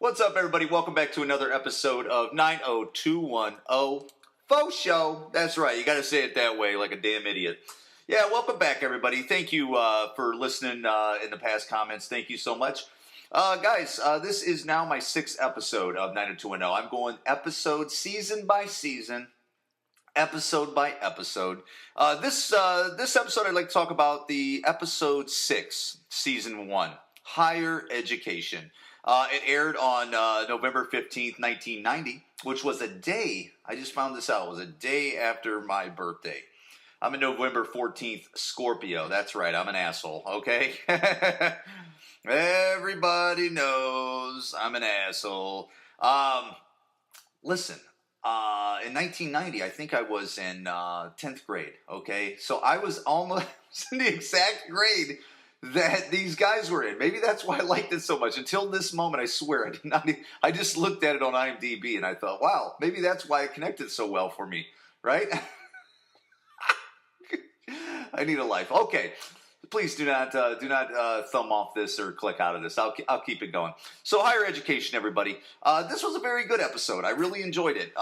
What's up, everybody? Welcome back to another episode of 90210 Faux Show. That's right. You got to say it that way, like a damn idiot. Yeah, welcome back, everybody. Thank you for listening in the past comments. Thank you so much. Guys, this is now my 6th episode of 90210. I'm going episode, season by season, episode by episode. This episode, I'd like to talk about the episode 6, season 1, Higher Education. It aired on November 15th, 1990, which was a day, I just found this out, was a day after my birthday. I'm a November 14th Scorpio. That's right, I'm an asshole, okay? Everybody knows I'm an asshole. Listen, in 1990, I think I was in 10th grade, okay? So I was almost in the exact grade that these guys were in. Maybe that's why I liked it so much. Until this moment, I swear, I did not. I just looked at it on IMDb and I thought, wow, maybe that's why it connected so well for me, right? I need a life. Okay, please do not thumb off this or click out of this. I'll keep it going. So, Higher Education, everybody. This was a very good episode. I really enjoyed it.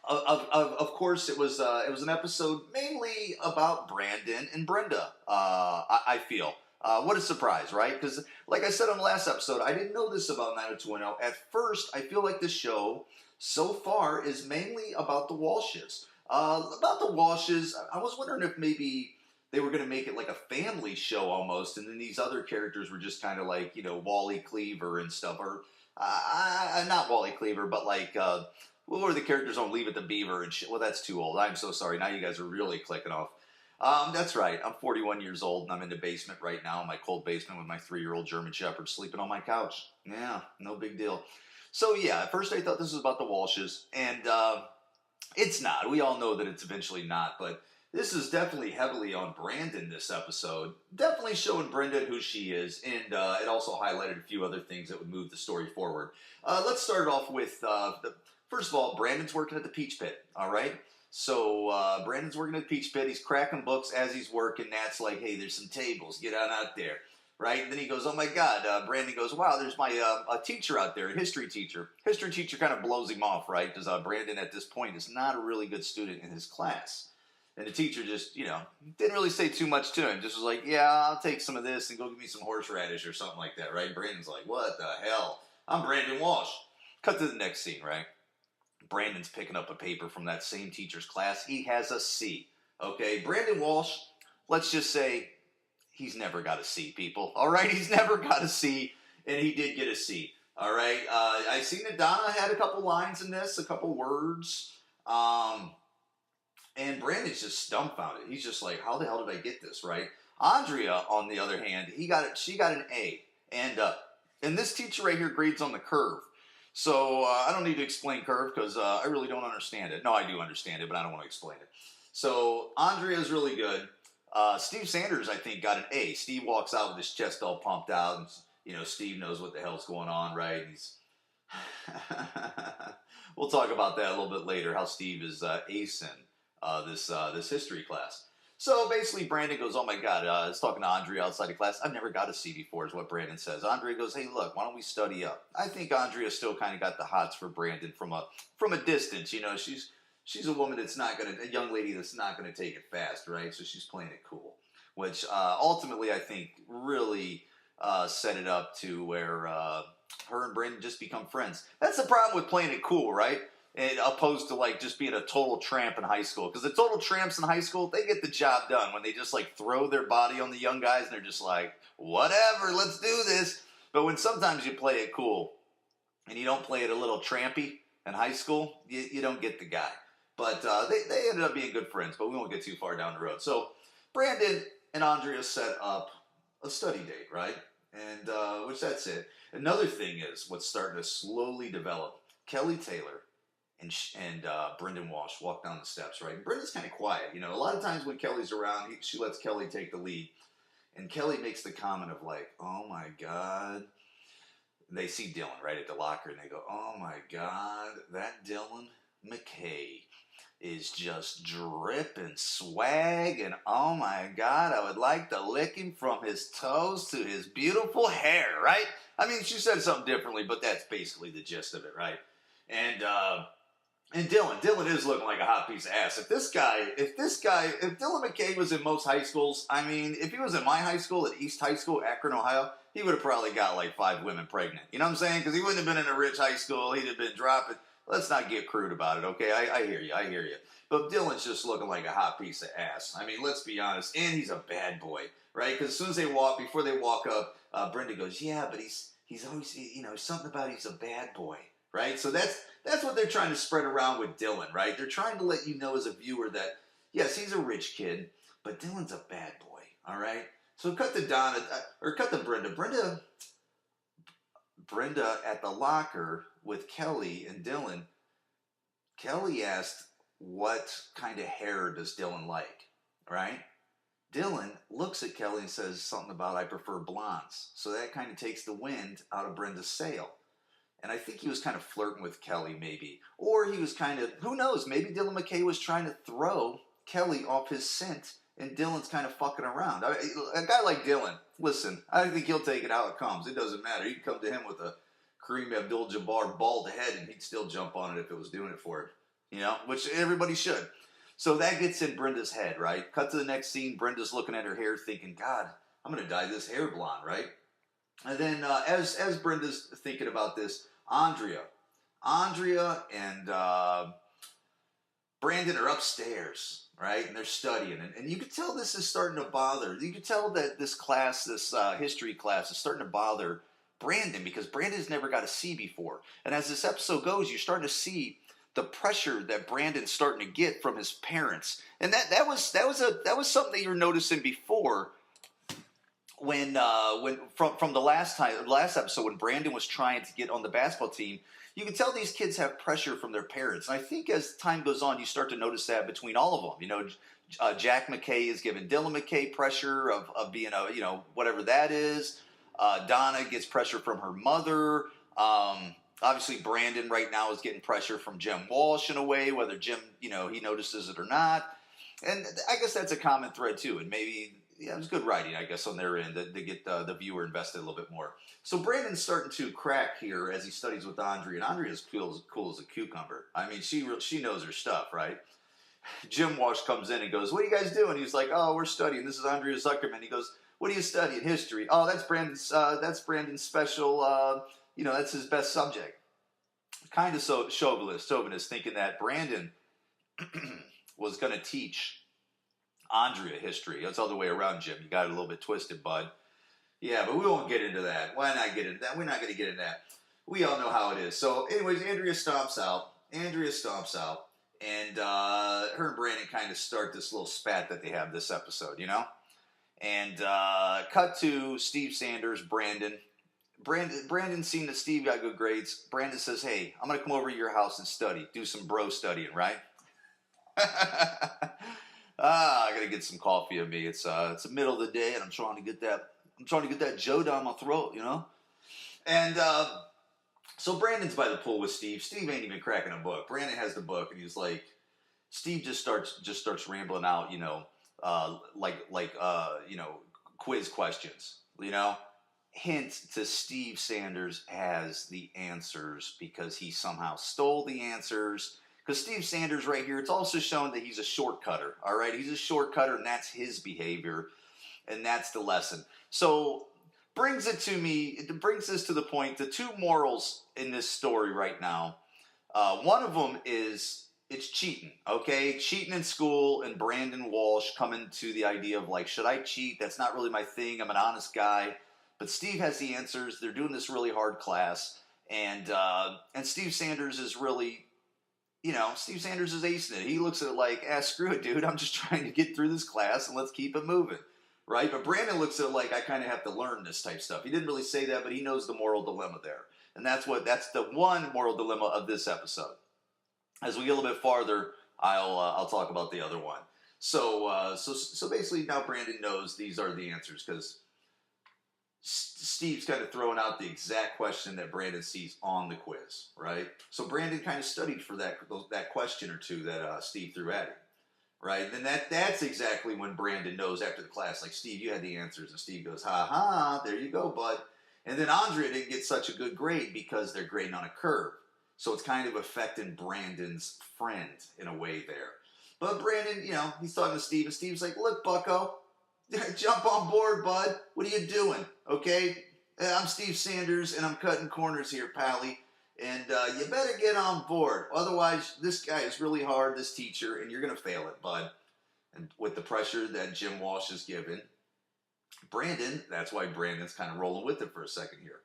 Of course, it was an episode mainly about Brandon and Brenda. I feel what a surprise, right? Because, like I said on the last episode, I didn't know this about 90210. At first, I feel like the show so far is mainly about the Walshes. About the Walshes, I was wondering if maybe they were going to make it like a family show almost, and then these other characters were just kind of like, Wally Cleaver and stuff, or not Wally Cleaver, but like. What were the characters on Leave It to Beaver and shit? Well, that's too old. I'm so sorry. Now you guys are really clicking off. That's right. I'm 41 years old, and I'm in the basement right now, in my cold basement with my 3-year-old German Shepherd sleeping on my couch. Yeah, no big deal. So, yeah, at first I thought this was about the Walshes, and it's not. We all know that it's eventually not, but this is definitely heavily on Brandon this episode. Definitely showing Brenda who she is, and it also highlighted a few other things that would move the story forward. Let's start off with first of all, Brandon's working at the Peach Pit, all right? So Brandon's working at the Peach Pit. He's cracking books as he's working. Nat's like, hey, there's some tables. Get on out there, right? And then he goes, oh, my God. Brandon goes, wow, there's my a teacher out there, a history teacher. History teacher kind of blows him off, right? Because Brandon at this point is not a really good student in his class. And the teacher just, didn't really say too much to him. Just was like, yeah, I'll take some of this and go give me some horseradish or something like that, right? Brandon's like, what the hell? I'm Brandon Walsh. Cut to the next scene, right? Brandon's picking up a paper from that same teacher's class. He has a C. Okay, Brandon Walsh, let's just say he's never got a C, people. All right, he's never got a C, and he did get a C. All right, I seen that Donna had a couple lines in this, a couple words, and Brandon's just dumbfounded. He's just like, how the hell did I get this, right? Andrea, on the other hand, she got an A, and this teacher right here grades on the curve. So I don't need to explain curve because I really don't understand it. No, I do understand it, but I don't want to explain it. So Andrea's really good. Steve Sanders, I think, got an A. Steve walks out with his chest all pumped out, and Steve knows what the hell's going on, right? He's we'll talk about that a little bit later. How Steve is acing this history class. So basically, Brandon goes, oh my God, I was talking to Andrea outside of class. I've never got a C before is what Brandon says. Andrea goes, hey, look, why don't we study up? I think Andrea still kind of got the hots for Brandon from a distance. She's a woman that's not going to, a young lady that's not going to take it fast, right? So she's playing it cool, which ultimately I think really set it up to where her and Brandon just become friends. That's the problem with playing it cool, right? And opposed to like just being a total tramp in high school. Because the total tramps in high school, they get the job done when they just like throw their body on the young guys and they're just like, whatever, let's do this. But when sometimes you play it cool and you don't play it a little trampy in high school, you don't get the guy. But they ended up being good friends, but we won't get too far down the road. So Brandon and Andrea set up a study date, right? And which that's it. Another thing is what's starting to slowly develop. Kelly Taylor and Brendan Walsh walk down the steps, right? And Brendan's kind of quiet. A lot of times when Kelly's around, she lets Kelly take the lead. And Kelly makes the comment of like, oh my God. And they see Dylan right at the locker and they go, oh my God, that Dylan McKay is just dripping swag, and oh my God, I would like to lick him from his toes to his beautiful hair, right? I mean, she said something differently, but that's basically the gist of it, right? And Dylan is looking like a hot piece of ass. If Dylan McKay was in most high schools, I mean, if he was in my high school at East High School, Akron, Ohio, he would have probably got like 5 women pregnant. You know what I'm saying? Because he wouldn't have been in a rich high school. He'd have been dropping. Let's not get crude about it, okay? I hear you. But Dylan's just looking like a hot piece of ass. I mean, let's be honest. And he's a bad boy, right? Because as soon as before they walk up, Brenda goes, yeah, but he's always, something about he's a bad boy, right? So that's what they're trying to spread around with Dylan, right? They're trying to let you know as a viewer that, yes, he's a rich kid, but Dylan's a bad boy, all right? So cut to Brenda. Brenda at the locker with Kelly and Dylan. Kelly asked, what kind of hair does Dylan like, right? Dylan looks at Kelly and says something about, I prefer blondes. So that kind of takes the wind out of Brenda's sail. And I think he was kind of flirting with Kelly, maybe. Or he was kind of, who knows, maybe Dylan McKay was trying to throw Kelly off his scent, and Dylan's kind of fucking around. A guy like Dylan, listen, I think he'll take it how it comes. It doesn't matter. You can come to him with a Kareem Abdul-Jabbar bald head, and he'd still jump on it if it was doing it for him. Which everybody should. So that gets in Brenda's head, right? Cut to the next scene. Brenda's looking at her hair thinking, God, I'm going to dye this hair blonde, right? And then as Brenda's thinking about this, Andrea and Brandon are upstairs, right? And they're studying. And you can tell this is starting to bother. You can tell that this history class is starting to bother Brandon because Brandon's never got a C before. And as this episode goes, you're starting to see the pressure that Brandon's starting to get from his parents. And that was something that you were noticing before when from the last episode when Brandon was trying to get on the basketball team. You can tell these kids have pressure from their parents. And I think as time goes on, you start to notice that between all of them. Jack McKay is giving Dylan McKay pressure of being whatever that is. Donna gets pressure from her mother. Obviously, Brandon right now is getting pressure from Jim Walsh in a way, whether Jim, he notices it or not. And I guess that's a common thread, too. And maybe, it was good writing, I guess, on their end to get the viewer invested a little bit more. So Brandon's starting to crack here as he studies with Andrea. And Andrea's cool as a cucumber. I mean, she knows her stuff, right? Jim Walsh comes in and goes, what are you guys doing? He's like, oh, we're studying. This is Andrea Zuckerman. He goes, what are you studying? History. Oh, that's Brandon's special, that's his best subject. Kind of so chauvinist, thinking that Brandon was going to teach Andrea history. That's all the way around, Jim. You got it a little bit twisted, bud. Yeah, but we won't get into that. Why not get into that? We're not going to get into that. We all know how it is. So, anyways, Andrea stomps out, and her and Brandon kind of start this little spat that they have this episode, And cut to Steve Sanders, Brandon seen that Steve got good grades. Brandon says, hey, I'm going to come over to your house and study. Do some bro studying, right? I got to get some coffee in me. It's the middle of the day, and I'm trying to get that Joe down my throat, And so Brandon's by the pool with Steve. Steve ain't even cracking a book. Brandon has the book, and he's like, Steve just starts rambling out, quiz questions, Hint to Steve Sanders has the answers because he somehow stole the answers. Because Steve Sanders right here, it's also shown that he's a shortcutter, all right? He's a shortcutter, and that's his behavior, and that's the lesson. So brings this to the point, the two morals in this story right now, one of them is it's cheating, okay? Cheating in school, and Brandon Walsh coming to the idea of like, should I cheat? That's not really my thing. I'm an honest guy. But Steve has the answers. They're doing this really hard class. And Steve Sanders is really, Steve Sanders is acing it. He looks at it like, screw it, dude. I'm just trying to get through this class and let's keep it moving, right? But Brandon looks at it like, I kind of have to learn this type stuff. He didn't really say that, but he knows the moral dilemma there. And that's the one moral dilemma of this episode. As we get a little bit farther, I'll talk about the other one. So basically now Brandon knows these are the answers because Steve's kind of throwing out the exact question that Brandon sees on the quiz, right? So Brandon kind of studied for that question or two that Steve threw at him, right? And then that's exactly when Brandon knows after the class, like, Steve, you had the answers, and Steve goes, ha ha, there you go, bud. And then Andrea didn't get such a good grade because they're grading on a curve. So it's kind of affecting Brandon's friend in a way there. But Brandon, he's talking to Steve, and Steve's like, look, bucko, jump on board, bud. What are you doing? Okay? I'm Steve Sanders, and I'm cutting corners here, Pally. And you better get on board. Otherwise, this guy is really hard, this teacher, and you're going to fail it, bud. And with the pressure that Jim Walsh is given, Brandon, that's why Brandon's kind of rolling with it for a second here.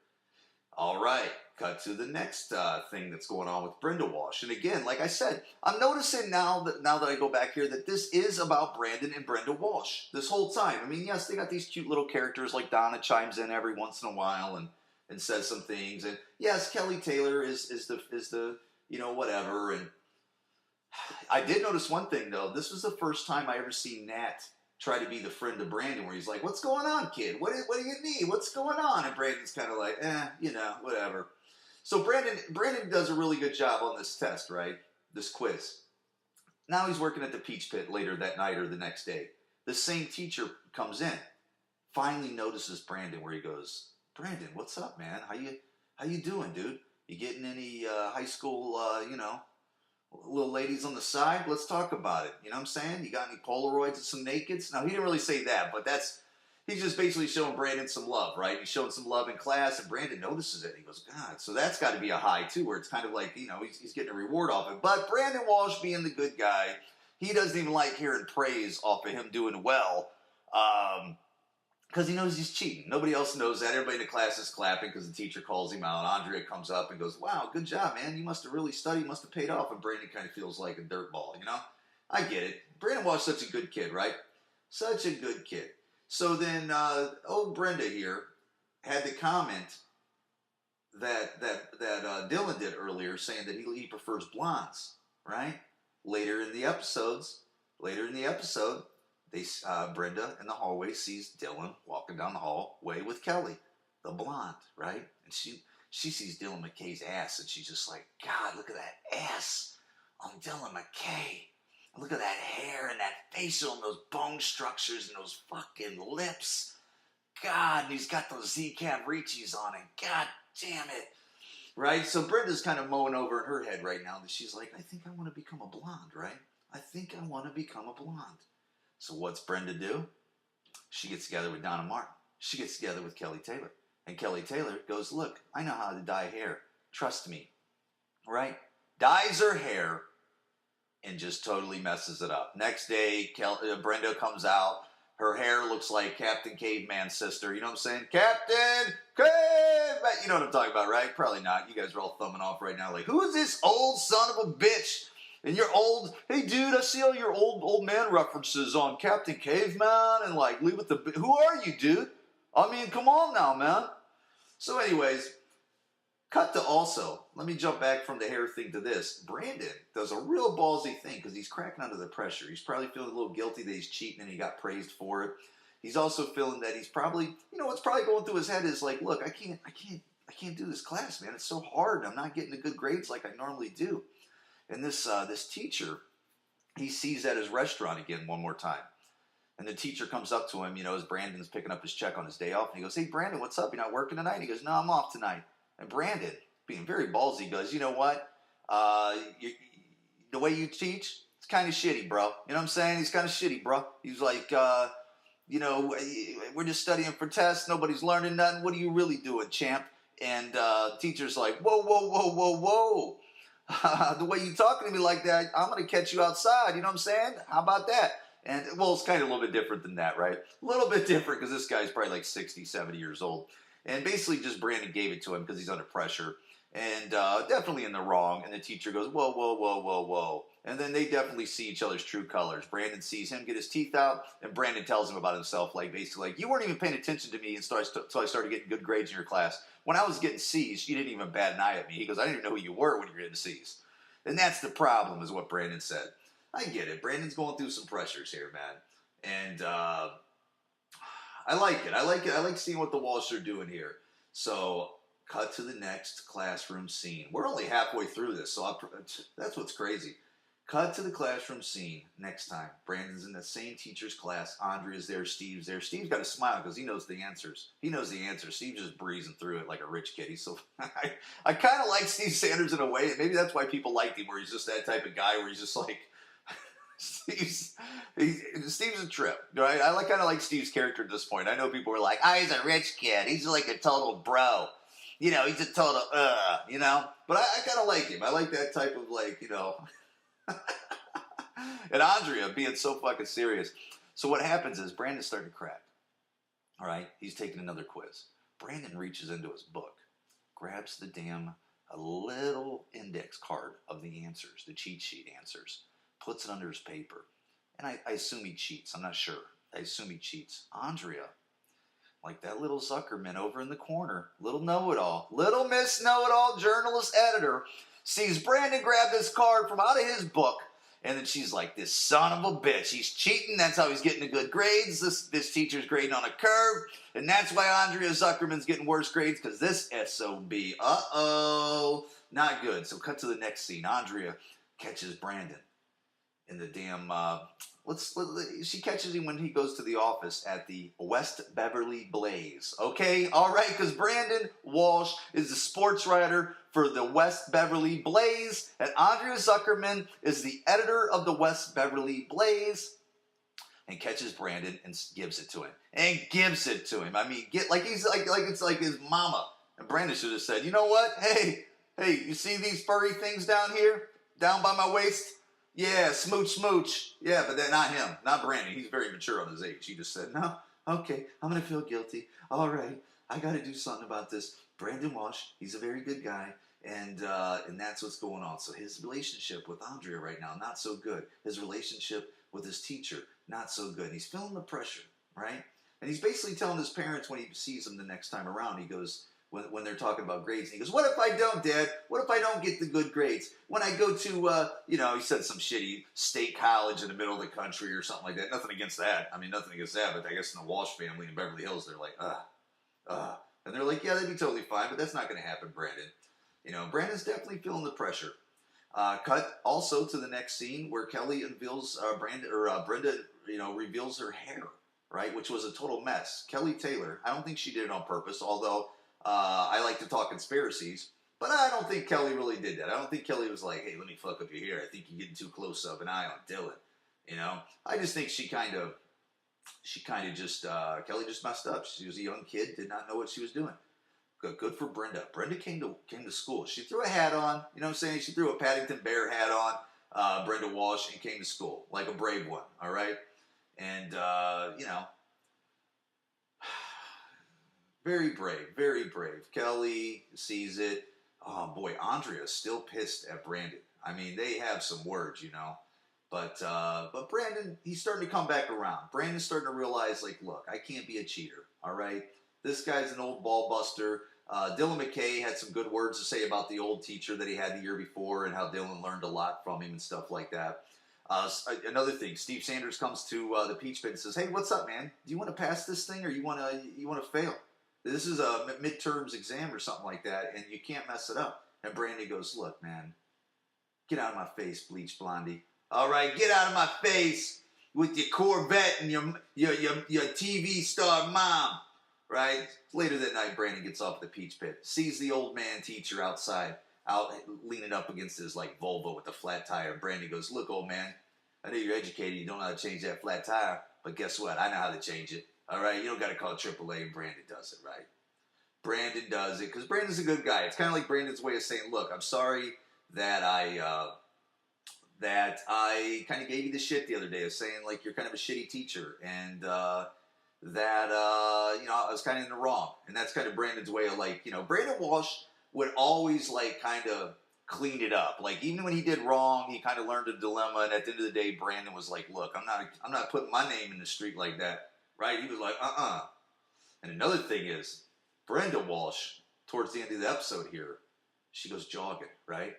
All right, cut to the next thing that's going on with Brenda Walsh. And again, like I said, I'm noticing now that I go back here that this is about Brandon and Brenda Walsh this whole time. I mean, yes, they got these cute little characters, like Donna chimes in every once in a while and says some things. And yes, Kelly Taylor is the whatever. And I did notice one thing, though. This was the first time I ever seen Nat try to be the friend of Brandon, where he's like, what's going on, kid? What do you need? What's going on? And Brandon's kind of like, whatever. So Brandon does a really good job on this test, right? This quiz. Now he's working at the Peach Pit later that night or the next day. The same teacher comes in, finally notices Brandon, where he goes, Brandon, what's up, man? How you doing, dude? You getting any high school, little ladies on the side? Let's talk about it. You know what I'm saying? You got any Polaroids and some nakeds? Now, he didn't really say that, but he's just basically showing Brandon some love, right? He's showing some love in class, and Brandon notices it. He goes, God, so that's got to be a high, too, where it's kind of like, he's getting a reward off it. But Brandon Walsh, being the good guy, he doesn't even like hearing praise off of him doing well, because he knows he's cheating. Nobody else knows that. Everybody in the class is clapping because the teacher calls him out. Andrea comes up and goes, wow, good job, man. You must have really studied. Must have paid off. And Brandon kind of feels like a dirtball, I get it. Brandon Walsh is such a good kid, right? Such a good kid. So then old Brenda here had the comment that Dylan did earlier, saying that he prefers blondes, right? Later in the episode, Brenda in the hallway sees Dylan walking down the hallway with Kelly, the blonde, right? And she sees Dylan McKay's ass, and she's just like, God, look at that ass on Dylan McKay. Look at that hair and that facial and those bone structures and those fucking lips. God, and he's got those Z-Cab Reachies on, and God damn it. Right? So Brenda's kind of mowing over in her head right now, that she's like, I think I want to become a blonde, right? I think I want to become a blonde. So what's Brenda do? She gets together with Donna Martin. She gets together with Kelly Taylor. And Kelly Taylor goes, look, I know how to dye hair. Trust me. Right? Dyes her hair and just totally messes it up. Next day, Brenda comes out. Her hair looks like Captain Caveman's sister. You know what I'm saying? Captain Caveman! You know what I'm talking about, right? Probably not. You guys are all thumbing off right now like, who is this old son of a bitch? And you're old, hey dude, I see all your old man references on Captain Caveman and like Leave With the, who are you, dude? I mean, come on now, man. So anyways, cut to also, let me jump back from the hair thing to this. Brandon does a real ballsy thing because he's cracking under the pressure. He's probably feeling a little guilty that he's cheating and he got praised for it. He's also feeling that he's probably, what's probably going through his head is like, look, I can't do this class, man. It's so hard. I'm not getting the good grades like I normally do. And this teacher, he sees at his restaurant again one more time. And the teacher comes up to him, as Brandon's picking up his check on his day off. And he goes, hey, Brandon, what's up? You're not working tonight? And he goes, no, I'm off tonight. And Brandon, being very ballsy, goes, you know what? The way you teach, it's kind of shitty, bro. You know what I'm saying? He's kind of shitty, bro. He's like, we're just studying for tests. Nobody's learning nothing. What are you really doing, champ? And the teacher's like, whoa, whoa, whoa, whoa, whoa. The way you talking to me like that, I'm going to catch you outside. You know what I'm saying? How about that? And, well, it's kind of a little bit different than that, right? A little bit different because this guy's probably like 60, 70 years old. And basically just Brandon gave it to him because he's under pressure. And definitely in the wrong. And the teacher goes, whoa, whoa, whoa, whoa, whoa. And then they definitely see each other's true colors. Brandon sees him get his teeth out. And Brandon tells him about himself, like basically like, you weren't even paying attention to me until I started getting good grades in your class. When I was getting C's, you didn't even bat an eye at me. He goes, I didn't even know who you were when you were getting C's. And that's the problem, is what Brandon said. I get it. Brandon's going through some pressures here, man. And I I like it. I like it. I like seeing what the Walsh are doing here. So, cut to the next classroom scene. We're only halfway through this, so that's what's crazy. Cut to the classroom scene next time. Brandon's in the same teacher's class. Andrea's there. Steve's there. Steve's got a smile because he knows the answers. He knows the answers. Steve's just breezing through it like a rich kid. He's so I kind of like Steve Sanders in a way. Maybe that's why people liked him, where he's just that type of guy where he's just like, Steve's a trip, right? I kind of like Steve's character at this point. I know people were like, oh, he's a rich kid. He's like a total bro. You know, he's a total, you know. But I kind of like him. I like that type of like, you know. And Andrea being so fucking serious. So what happens is Brandon's starting to crack. All right, he's taking another quiz. Brandon reaches into his book, grabs the damn a little index card of the answers, the cheat sheet answers, puts it under his paper. And I assume he cheats. I'm not sure. I assume he cheats. Andrea, like that little Zuckerman over in the corner, little know-it-all, little Miss Know-it-all journalist editor, sees Brandon grab this card from out of his book, and then she's like, this son of a bitch, he's cheating, that's how he's getting the good grades, this teacher's grading on a curve, and that's why Andrea Zuckerman's getting worse grades, because this SOB, not good. So cut to the next scene. Andrea catches Brandon in the damn, she catches him when he goes to the office at the West Beverly Blaze. Okay, all right, because Brandon Walsh is the sports writer for the West Beverly Blaze, and Andrea Zuckerman is the editor of the West Beverly Blaze, and catches Brandon and gives it to him. I mean, it's like his mama. And Brandon should have said, you know what? Hey, you see these furry things down here, down by my waist? Yeah, smooch. Yeah, but then not him, not Brandon. He's very mature on his age. He just said, no, okay, I'm going to feel guilty. All right, I got to do something about this. Brandon Walsh, he's a very good guy, and that's what's going on. So his relationship with Andrea right now, not so good. His relationship with his teacher, not so good. And he's feeling the pressure, right? And he's basically telling his parents when he sees them the next time around, he goes, when they're talking about grades, and he goes, what if I don't, Dad? What if I don't get the good grades? When I go to, he said some shitty state college in the middle of the country or something like that. Nothing against that. I mean, nothing against that, but I guess in the Walsh family in Beverly Hills, they're like, And they're like, yeah, that'd be totally fine, but that's not going to happen, Brandon. You know, Brandon's definitely feeling the pressure. Cut also to the next scene where Kelly unveils, Brenda, reveals her hair, right, which was a total mess. Kelly Taylor, I don't think she did it on purpose, although I like to talk conspiracies, but I don't think Kelly really did that. I don't think Kelly was like, hey, let me fuck up your hair. I think you're getting too close of an eye on Dylan. You know, I just think Kelly just messed up. She was a young kid, did not know what she was doing. Good for Brenda. Brenda came to school. She threw a hat on, you know what I'm saying? She threw a Paddington Bear hat on, Brenda Walsh, and came to school like a brave one, all right? And, very brave, very brave. Kelly sees it. Oh, boy, Andrea's still pissed at Brandon. I mean, they have some words, you know. But Brandon, he's starting to come back around. Brandon's starting to realize, like, look, I can't be a cheater, all right? This guy's an old ball buster. Dylan McKay had some good words to say about the old teacher that he had the year before and how Dylan learned a lot from him and stuff like that. Another thing, Steve Sanders comes to the Peach Pit and says, hey, what's up, man? Do you want to pass this thing or you want to fail? This is a midterms exam or something like that, and you can't mess it up. And Brandon goes, look, man, get out of my face, Bleach Blondie. All right, get out of my face with your Corvette and your TV star mom, right? Later that night, Brandon gets off the Peach Pit, sees the old man teacher outside, out leaning up against his like Volvo with the flat tire. Brandon goes, look, old man, I know you're educated, you don't know how to change that flat tire, but guess what? I know how to change it. All right, you don't got to call AAA, and Brandon does it, right? Brandon does it because Brandon's a good guy. It's kind of like Brandon's way of saying, look, I'm sorry that I kind of gave you the shit the other day of saying, like, you're kind of a shitty teacher, and I was kind of in the wrong. And that's kind of Brandon's way of, like, you know, Brandon Walsh would always, like, kind of clean it up. Like, even when he did wrong, he kind of learned a dilemma, and at the end of the day, Brandon was like, look, I'm not putting my name in the street like that. Right? He was like, And another thing is, Brenda Walsh, towards the end of the episode here, she goes jogging, right?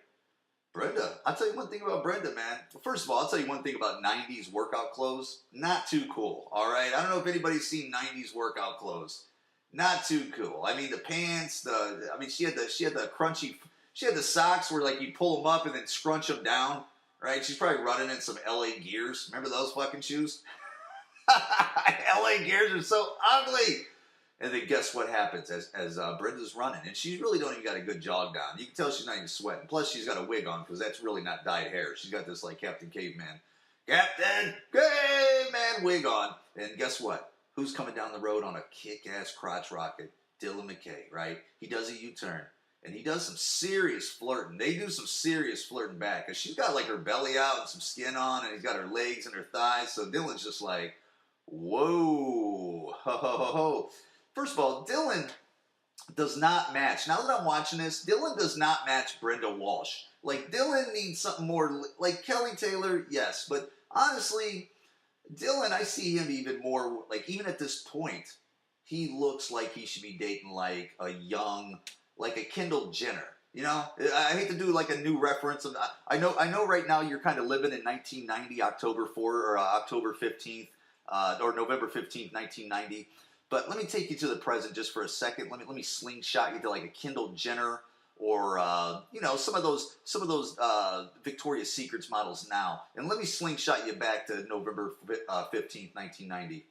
Brenda, I'll tell you one thing about Brenda, man. First of all, I'll tell you one thing about 90s workout clothes. Not too cool, all right? I don't know if anybody's seen 90s workout clothes. Not too cool. I mean, the pants, she had the crunchy, she had the socks where like you pull them up and then scrunch them down, right? She's probably running in some LA Gears. Remember those fucking shoes? LA Gears are so ugly. And then guess what happens as Brenda's running? And she really don't even got a good jog down. You can tell she's not even sweating. Plus, she's got a wig on because that's really not dyed hair. She's got this like Captain Caveman wig on. And guess what? Who's coming down the road on a kick-ass crotch rocket? Dylan McKay, right? He does a U-turn. And he does some serious flirting. They do some serious flirting back. Because she's got like her belly out and some skin on. And he's got her legs and her thighs. So Dylan's just like, whoa. Ho, ho, ho, ho. First of all, Dylan does not match. Now that I'm watching this, Dylan does not match Brenda Walsh. Like, Dylan needs something more, like Kelly Taylor, yes. But honestly, Dylan, I see him even more, like, even at this point, he looks like he should be dating, like, a young, like a Kendall Jenner. You know? I hate to do, like, a new reference. I know right now you're kind of living in 1990, October 15th, or November 15th, 1990. But let me take you to the present just for a second. Let me slingshot you to like a Kendall Jenner or some of those Victoria's Secrets models now, and let me slingshot you back to November 15th, 1990.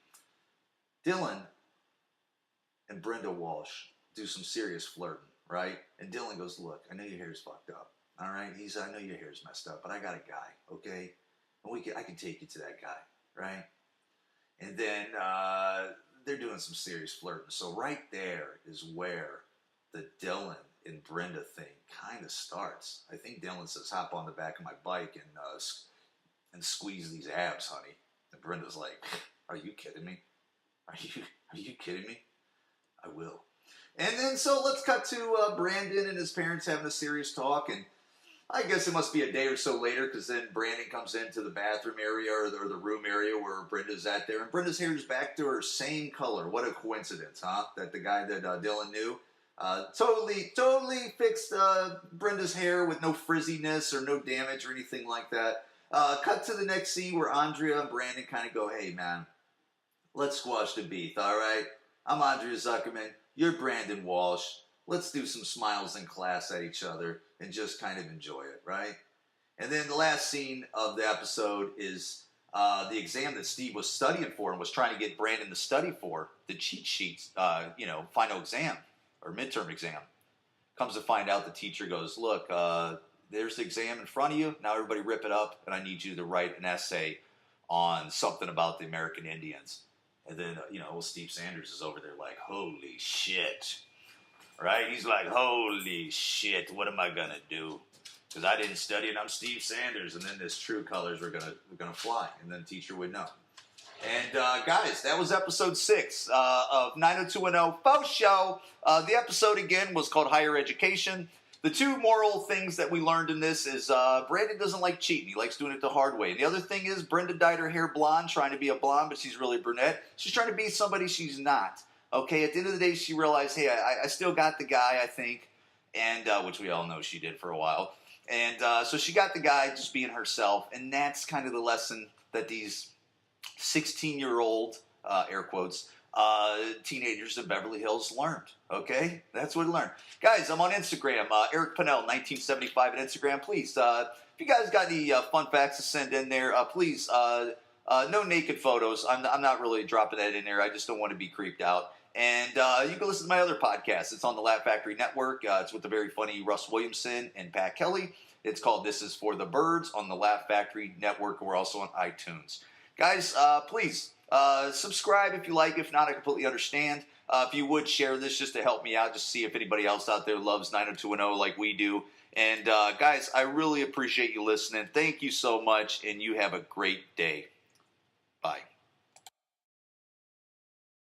Dylan and Brenda Walsh do some serious flirting, right? And Dylan goes, "Look, I know your hair's fucked up, all right?" I know your hair's messed up, but I got a guy, okay? And I can take you to that guy, right? And then they're doing some serious flirting. So right there is where the Dylan and Brenda thing kind of starts. I think Dylan says, "Hop on the back of my bike and squeeze these abs, honey." And Brenda's like, "Are you kidding me? Are you kidding me? I will." And then so let's cut to Brandon and his parents having a serious talk, and I guess it must be a day or so later because then Brandon comes into the bathroom area or the room area where Brenda's at there. And Brenda's hair is back to her same color. What a coincidence, huh? That the guy that Dylan knew totally fixed Brenda's hair with no frizziness or no damage or anything like that. Cut to the next scene where Andrea and Brandon kind of go, "Hey, man, let's squash the beef, all right? I'm Andrea Zuckerman. You're Brandon Walsh. Let's do some smiles in class at each other and just kind of enjoy it, right?" And then the last scene of the episode is the exam that Steve was studying for and was trying to get Brandon to study for, the cheat sheets, final exam or midterm exam. Comes to find out the teacher goes, "Look, there's the exam in front of you. Now everybody rip it up, and I need you to write an essay on something about the American Indians." And then, Steve Sanders is over there like, "Holy shit." Right? He's like, "Holy shit, what am I going to do? Because I didn't study and I'm Steve Sanders." And then this true colors were gonna fly. And then the teacher would know. And guys, that was episode 6 of 90210 Faux Show. The episode again was called Higher Education. The two moral things that we learned in this is Brandon doesn't like cheating. He likes doing it the hard way. And the other thing is Brenda dyed her hair blonde, trying to be a blonde, but she's really brunette. She's trying to be somebody she's not. Okay, at the end of the day, she realized, hey, I still got the guy, I think, and which we all know she did for a while. And so she got the guy just being herself, and that's kind of the lesson that these 16-year-old, air quotes, teenagers of Beverly Hills learned. Okay, that's what I learned. Guys, I'm on Instagram, Eric Pinnell, 1975 at Instagram. Please, if you guys got any fun facts to send in there, please, no naked photos. I'm not really dropping that in there. I just don't want to be creeped out. And you can listen to my other podcast. It's on the Laugh Factory Network. It's with the very funny Russ Williamson and Pat Kelly. It's called This Is For the Birds on the Laugh Factory Network. We're also on iTunes. Guys, please subscribe if you like. If not, I completely understand. If you would share this just to help me out, just see if anybody else out there loves 90210 like we do. And guys, I really appreciate you listening. Thank you so much, and you have a great day.